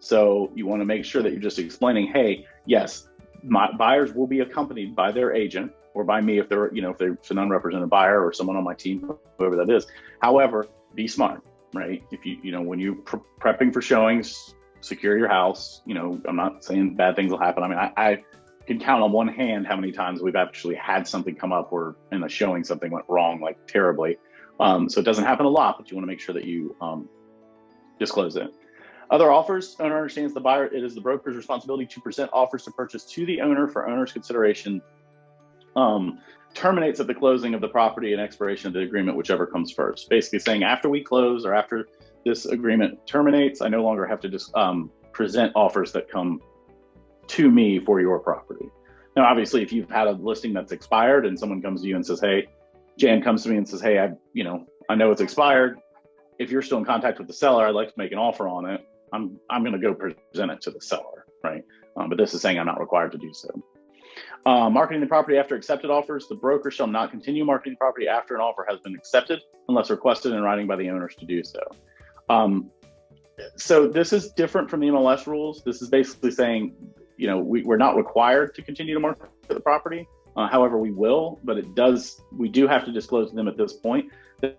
So you want to make sure that you're just explaining, hey, yes, my buyers will be accompanied by their agent or by me if they're, if it's an unrepresented buyer or someone on my team, whoever that is. However, be smart, right? If when you're prepping for showings, secure your house. I'm not saying bad things will happen. I mean, I can count on one hand how many times we've actually had something come up where in the showing something went wrong, like terribly. So it doesn't happen a lot, but you want to make sure that you disclose it. Other offers, owner understands the buyer, it is the broker's responsibility to present offers to purchase to the owner for owner's consideration. Terminates at the closing of the property and expiration of the agreement, whichever comes first. Basically saying after we close or after this agreement terminates, I no longer have to just present offers that come to me for your property. Now, obviously, if you've had a listing that's expired and someone comes to you and says, hey, Jan comes to me and says, hey, I know it's expired. If you're still in contact with the seller, I'd like to make an offer on it. I'm going to go present it to the seller, right? But this is saying I'm not required to do so. Marketing the property after accepted offers. The broker shall not continue marketing the property after an offer has been accepted unless requested in writing by the owners to do so. So this is different from the MLS rules. This is basically saying, we're not required to continue to market the property. However, we will, but we do have to disclose to them at this point that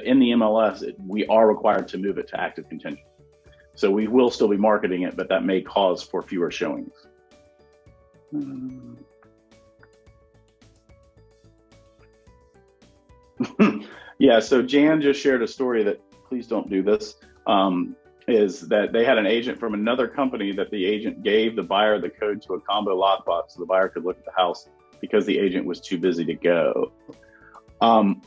in the MLS, we are required to move it to active contention. So we will still be marketing it, but that may cause for fewer showings. Yeah, so Jan just shared a story that, please don't do this, is that they had an agent from another company that the agent gave the buyer the code to a combo lockbox so the buyer could look at the house because the agent was too busy to go.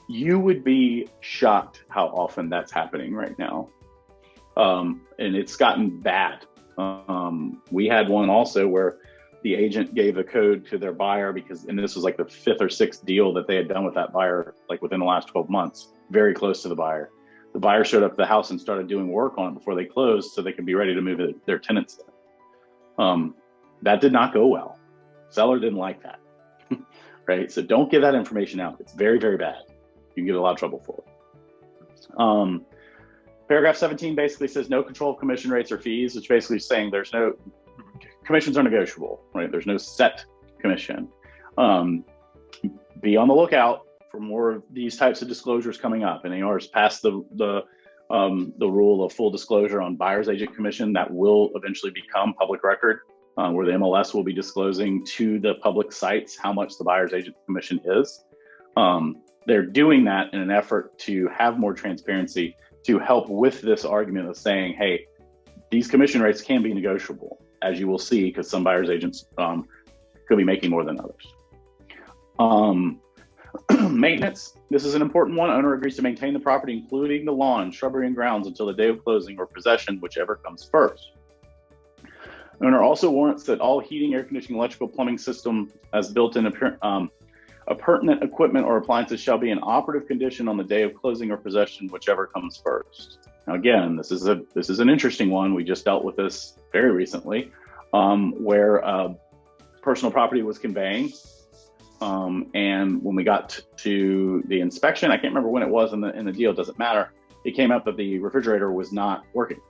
You would be shocked how often that's happening right now. And it's gotten bad. We had one also where the agent gave a code to their buyer and this was like the 5th or 6th deal that they had done with that buyer, like within the last 12 months, very close to the buyer. The buyer showed up at the house and started doing work on it before they closed so they could be ready to move their tenants in. That did not go well. Seller didn't like that, right? So don't give that information out. It's very, very bad. You can get a lot of trouble for it. Paragraph 17 basically says no control of commission rates or fees, which basically is saying commissions are negotiable, right? There's no set commission. Be on the lookout for more of these types of disclosures coming up. And NAR has passed the rule of full disclosure on buyer's agent commission that will eventually become public record, where the MLS will be disclosing to the public sites how much the buyer's agent commission is. They're doing that in an effort to have more transparency to help with this argument of saying, hey, these commission rates can be negotiable, as you will see, because some buyer's agents could be making more than others. Maintenance. This is an important one. Owner agrees to maintain the property, including the lawn, shrubbery, and grounds until the day of closing or possession, whichever comes first. Owner also warrants that all heating, air conditioning, electrical, plumbing system as built-in appurtenant equipment or appliances shall be in operative condition on the day of closing or possession, whichever comes first. Now, again, this is an interesting one. We just dealt with this very recently, where personal property was conveying. And when we got to the inspection, I can't remember when it was in the deal, it doesn't matter. It came out that the refrigerator was not working.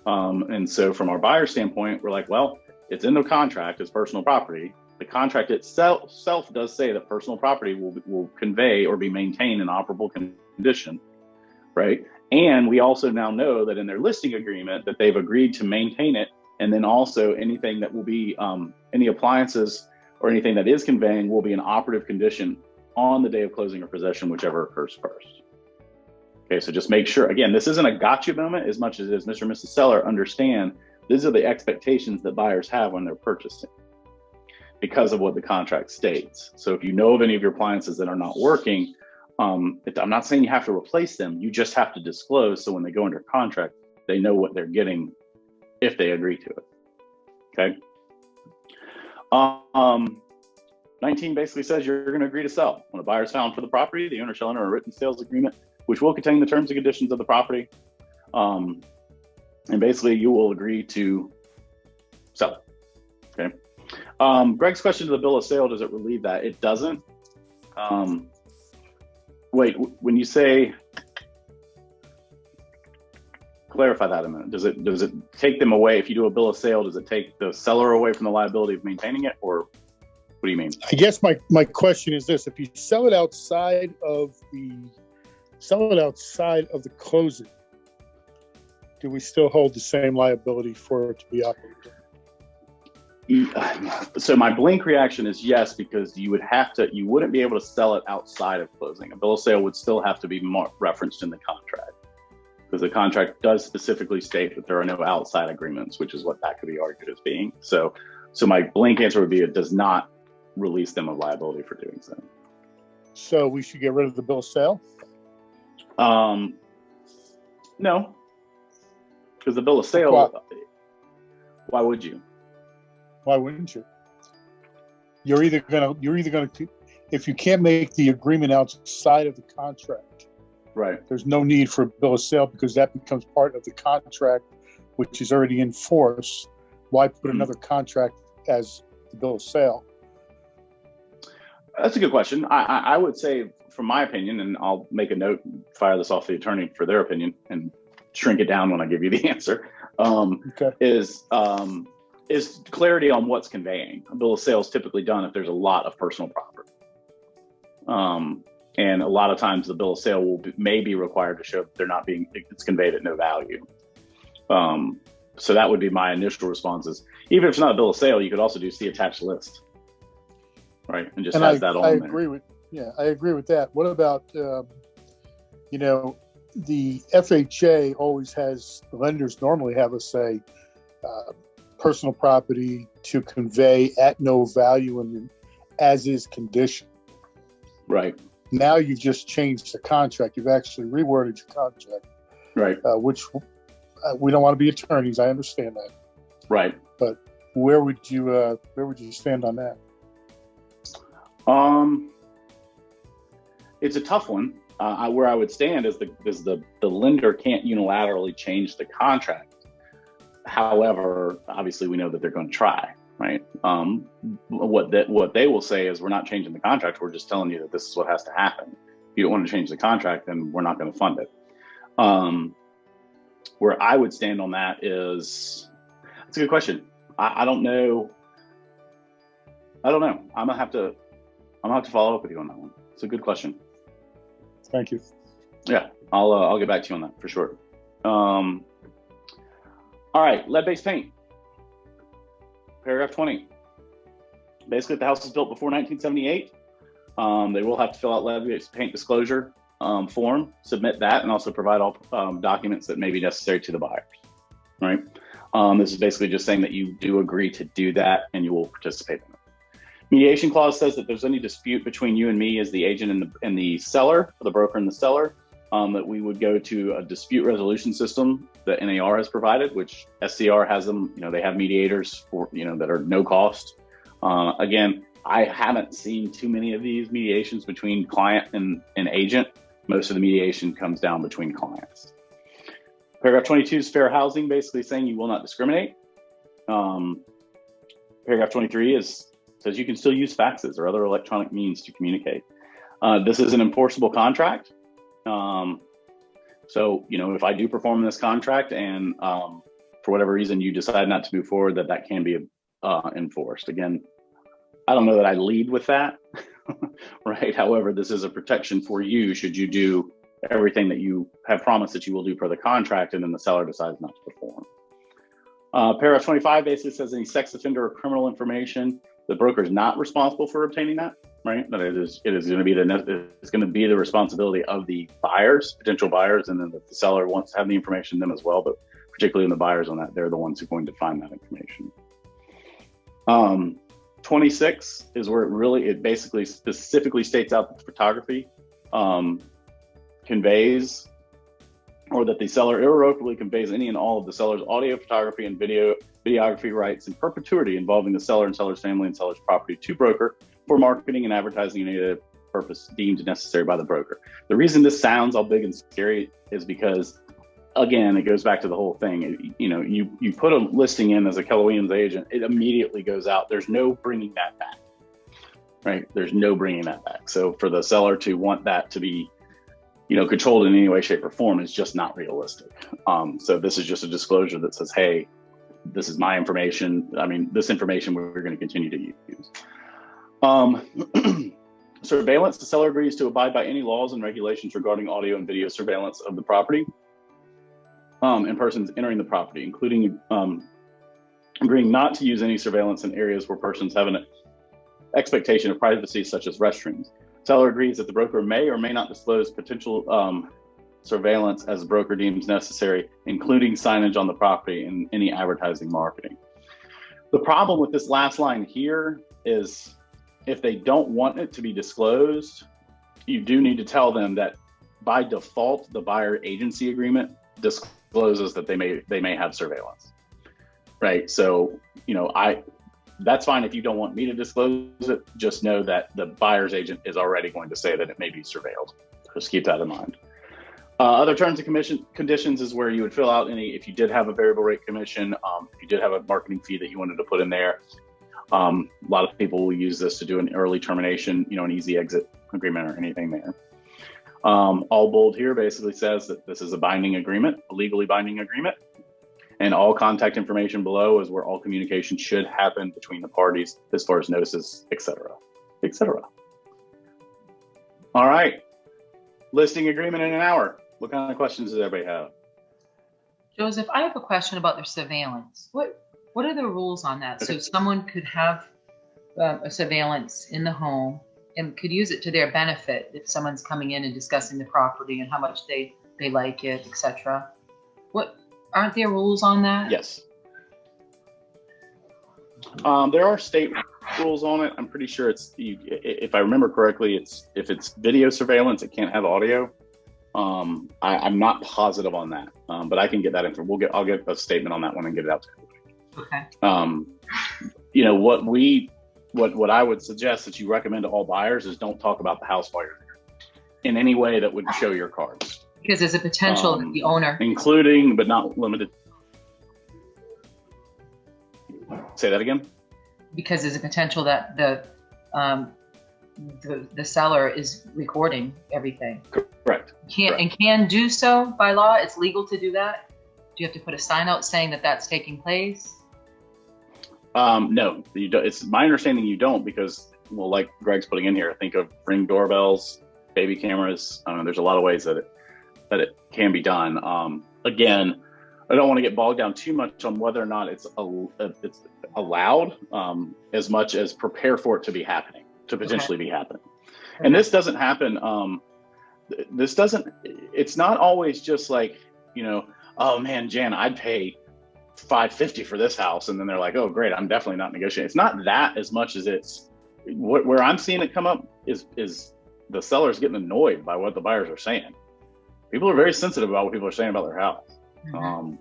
And so from our buyer standpoint, we're like, well, it's in the contract, it's personal property. The contract itself does say that personal property will convey or be maintained in operable condition, right? And we also now know that in their listing agreement that they've agreed to maintain it. And then also anything that will be, any appliances or anything that is conveying will be in operative condition on the day of closing or possession, whichever occurs first. Okay, so just make sure, again, this isn't a gotcha moment as much as it is Mr. and Mrs. Seller understand these are the expectations that buyers have when they're purchasing because of what the contract states. So if you know of any of your appliances that are not working, I'm not saying you have to replace them, you just have to disclose so when they go under contract, they know what they're getting if they agree to it, okay? 19 basically says you're going to agree to sell. When a buyer is found for the property, the owner shall enter a written sales agreement, which will contain the terms and conditions of the property. And basically, you will agree to sell it. Okay. Greg's question to the bill of sale, does it relieve that? It doesn't. Wait, when you say, clarify that a minute. Does it take them away? If you do a bill of sale, does it take the seller away from the liability of maintaining it, or what do you mean? I guess my question is this: if you sell it outside of the closing, do we still hold the same liability for it to be operated? So my blink reaction is yes, because you wouldn't be able to sell it outside of closing. A bill of sale would still have to be referenced in the contract, because the contract does specifically state that there are no outside agreements, which is what that could be argued as being. So my blink answer would be it does not release them of liability for doing so. So we should get rid of the bill of sale? No, because the bill of sale, why would you? Why wouldn't you? You're either gonna if you can't make the agreement outside of the contract, right? There's no need for a bill of sale, because that becomes part of the contract, which is already in force. Why put another contract as the bill of sale? That's a good question. I would say, from my opinion, and I'll make a note, fire this off the attorney for their opinion, and shrink it down when I give you the answer. Is clarity on what's conveying. A bill of sale is typically done if there's a lot of personal property. And a lot of times the bill of sale may be required to show that it's conveyed at no value. So that would be my initial response is, even if it's not a bill of sale, you could also do see attached list, right? And just has that on there. I agree with that. What about, the FHA always has, the lenders normally have us say, personal property to convey at no value and as is condition. Right. Now you've just changed the contract. You've actually reworded your contract. Right. Which we don't want to be attorneys. I understand that. Right. But where would you stand on that? It's a tough one. Where I would stand is the lender can't unilaterally change the contract. However, obviously we know that they're going to try, right? What they will say is, we're not changing the contract. We're just telling you that this is what has to happen. If you don't want to change the contract, then we're not going to fund it. Where I would stand on that is, it's a good question. I don't know. I'm gonna have to follow up with you on that one. It's a good question. Thank you. Yeah, I'll get back to you on that for sure. All right, lead-based paint. Paragraph 20. Basically, if the house was built before 1978, they will have to fill out lead-based paint disclosure form, submit that, and also provide all documents that may be necessary to the buyers, right? This is basically just saying that you do agree to do that and you will participate in it. Mediation clause says that if there's any dispute between you and me as the agent and the seller, or the broker and the seller, that we would go to a dispute resolution system that NAR has provided, which SCR has them. They have mediators for that are no cost. Again, I haven't seen too many of these mediations between client and agent. Most of the mediation comes down between clients. Paragraph 22 is fair housing, basically saying you will not discriminate. Paragraph 23 says you can still use faxes or other electronic means to communicate. This is an enforceable contract. So, if I do perform this contract and for whatever reason you decide not to move forward, that can be enforced. Again, I don't know that I lead with that, right? However, this is a protection for you should you do everything that you have promised that you will do per the contract and then the seller decides not to perform. Paragraph 25 basically says any sex offender or criminal information, the broker is not responsible for obtaining that. Right, that it is going to be the responsibility of the buyers, potential buyers, and then if the seller wants to have the information, them as well. But particularly in the buyers on that, they're the ones who are going to find that information. 26 is where it basically specifically states out that the photography conveys, or that the seller irrevocably conveys any and all of the seller's audio, photography, and videography rights in perpetuity involving the seller and seller's family and seller's property to broker for marketing and advertising in any other purpose deemed necessary by the broker. The reason this sounds all big and scary is because, again, it goes back to the whole thing. You know, you put a listing in as a Keller Williams agent, it immediately goes out. There's no bringing that back, right? There's no bringing that back. So for the seller to want that to be, you know, controlled in any way, shape, or form is just not realistic. So this is just a disclosure that says, hey, this is my information. I mean, this information we're going to continue to use. Surveillance, the seller agrees to abide by any laws and regulations regarding audio and video surveillance of the property and persons entering the property, including agreeing not to use any surveillance in areas where persons have an expectation of privacy, such as restrooms. Seller agrees that the broker may or may not disclose potential surveillance as the broker deems necessary, including signage on the property and any advertising marketing. The problem with this last line here is if they don't want it to be disclosed, you do need to tell them that by default, the buyer agency agreement discloses that they may have surveillance, right? So, you know, that's fine if you don't want me to disclose it. Just know that the buyer's agent is already going to say that it may be surveilled. Just keep that in mind. Other terms and conditions is where you would fill out if you did have a variable rate commission, if you did have a marketing fee that you wanted to put in there. A lot of people will use this to do an early termination, you know, an easy exit agreement or anything there. All bold here basically says that this is a binding agreement, a legally binding agreement, and all contact information below is where all communication should happen between the parties as far as notices, et cetera, et cetera. All right, listing agreement in an hour. What kind of questions does everybody have? Joseph, I have a question about their surveillance. What are the rules on that? So someone could have a surveillance in the home and could use it to their benefit if someone's coming in and discussing the property and how much they like it, etc. Aren't there rules on that? Yes. There are state rules on it. I'm pretty sure if I remember correctly, if it's video surveillance, it can't have audio. I'm not positive on that, but I can get that info. I'll get a statement on that one and get it out to everybody. Okay. You know, what I would suggest that you recommend to all buyers is don't talk about the house while you're there in any way that would show your cards. Because there's a potential that the owner, including but not limited. Say that again. Because there's a potential that the seller is recording everything. Correct. Can do so by law. It's legal to do that. Do you have to put a sign out saying that that's taking place? No, you don't. It's my understanding you don't, because, well, like Greg's putting in here, think of Ring doorbells, baby cameras. There's a lot of ways that it can be done. Again, I don't want to get bogged down too much on whether or not it's allowed, as much as prepare for it to be happening, to potentially be happening. And this doesn't happen. It's not always just like, you know, oh man, Jan, I'd pay $550 for this house. And then they're like, oh great, I'm definitely not negotiating. It's not that as much as it's where I'm seeing it come up is the sellers getting annoyed by what the buyers are saying. People are very sensitive about what people are saying about their house. Mm-hmm.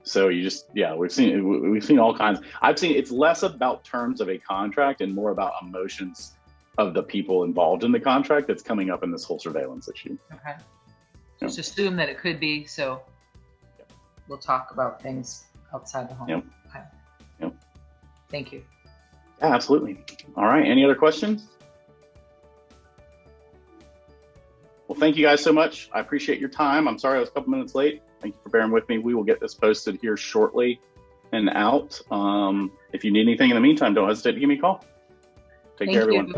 So we've seen all kinds. I've seen it's less about terms of a contract and more about emotions of the people involved in the contract that's coming up in this whole surveillance issue. Okay. Just assume that it could be, so we'll talk about things outside the home. Yep. Okay. Yep. Thank you. Yeah, absolutely. All right. Any other questions? Well, thank you guys so much. I appreciate your time. I'm sorry I was a couple minutes late. Thank you for bearing with me. We will get this posted here shortly and out. If you need anything in the meantime, don't hesitate to give me a call. Take care, everyone.